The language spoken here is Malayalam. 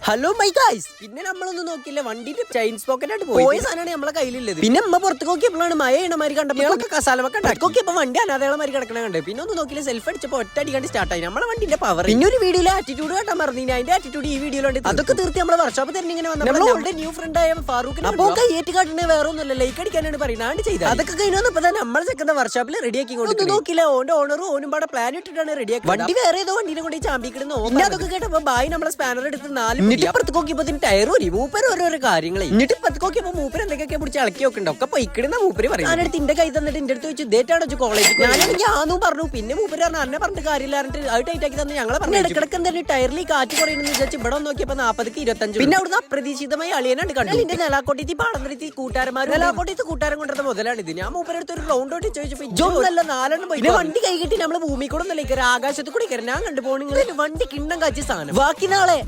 ഹലോ മൈ ഗൈസ്, പിന്നെ നമ്മളൊന്നും നോക്കില്ല, വണ്ടിന്റെ ചെയിൻ സ്പോക്കറ്റ് ആയിട്ട് പോയ സാധനമാണ് നമ്മളെ കയ്യിലുള്ളത്. പിന്നെ അമ്മ പുറത്ത് നോക്കിയപ്പോഴാണ് മഴ ചെയ്യണമാതിരി കണ്ടപ്പോൾ കസാലമൊക്കെ നോക്കിയപ്പോൾ വണ്ടി അനാഥകളമാതിരി കിടക്കണ കണ്ട്. പിന്നെ ഒന്നും നോക്കില്ല, സെൽഫ് അടിച്ചപ്പോൾ ഒറ്റ അടിക്കാണ്ട് സ്റ്റാർട്ടായി നമ്മളെ വണ്ടിന്റെ പവർ. പിന്നെ ഒരു വീഡിയോയിൽ ആറ്റിറ്റ്യൂഡ് കേട്ടാൻ മറന്നു, അതിന്റെ ആറ്റിറ്റ്യൂഡ് ഈ വീഡിയോയിലുണ്ട്. അതൊക്കെ തീർത്തി നമ്മളെ വർക്ക്ഷോപ്പ് തന്നെ ഇങ്ങനെ വന്നപ്പോൾ ന്യൂ ഫ്രണ്ട് ആയ ഫാറൂഖിന് അപ്പോൾ കയ്യേറ്റ് കാട്ടിന് വേറെ ഒന്നുമില്ല, ലൈക്ക് അടിക്കാനാണ് പറയുന്നത് ചെയ്തത്. അതൊക്കെ കഴിഞ്ഞപ്പോൾ തന്നെ നമ്മളെ ചെക്കുന്ന വർക്ക്ഷോപ്പിൽ റെഡിയാക്കി കൊണ്ട് നോക്കില്ല, ഓന്റെ ഓണറും ഓനും പാടെ പ്ലാൻ ഇട്ടിട്ടാണ് റെഡിയാക്കി. വണ്ടി വേറെ ഏതോ വണ്ടിനെ കൊണ്ട് ചാമ്പിക്കിടുന്നു. പിന്നെ അതൊക്കെ കേട്ടപ്പോൾ ബായി നമ്മളെ സ്പാനർ എടുത്ത് 4 മിനിറ്റ് അപ്പുറത്ത് നോക്കിയപ്പോൾ ടയർ ഒരു മൂപ്പര് ഓരോരോ കാര്യങ്ങൾ. എന്നിട്ട് പത്ത് നോക്കിയപ്പോൾ മൂപ്പര് എന്തൊക്കെ പിടിച്ച് ഇളക്കി നോക്കണ്ട ഒക്കെ പൊയ്ക്കിടുന്ന മൂപ്പര് പറയും. ഞാനെടുത്ത് ഇന്റെ കൈ തന്നിട്ട് എന്റെ അടുത്ത് വെച്ച് ഇതേറ്റാണോ കോളേജ്. ഞാനും പറഞ്ഞു. പിന്നെ മൂപ്പര് പറഞ്ഞു അന്നെ പറഞ്ഞിട്ട് കാര്യമില്ല, അത് ടൈറ്റ് ആക്കി തന്നെ ഞങ്ങളെ പറഞ്ഞു. ഇടക്കിടക്ക് എന്തായാലും ടയറിൽ കാറ്റ് കുറയുന്നു വിചാരിച്ച് ഇവിടെ നോക്കിയപ്പോൾ 40ക്ക് 25. പിന്നെ അവിടുന്ന് അപ്രതീക്ഷിതമായി അളിയനാണ് കണ്ടു. എന്റെ നിലാക്കോട്ടി പാടന്തിരി കൂട്ടുകാരന്മാരും നിലാക്കോട്ടി കൂട്ടുകാരൻ കൊണ്ടുവരുന്ന മുതലാണ് ഇത്. ഞാൻ മൂപ്പരെടുത്ത് ഒരു റൗണ്ട് ഓട്ടി ചോദിച്ചപ്പോൾ ജോന്നല്ല 4 പോയി. വണ്ടി കൈ കിട്ടി നമ്മള് ഭൂമി കൂടെ ഒന്നല്ലേ ആകാശത്ത് കൂടി കയറി. ഞാൻ കണ്ടു പോണെങ്കിൽ വണ്ടി കിണ്ണം കാച്ചി സാധനം. ബാക്കി നാളെ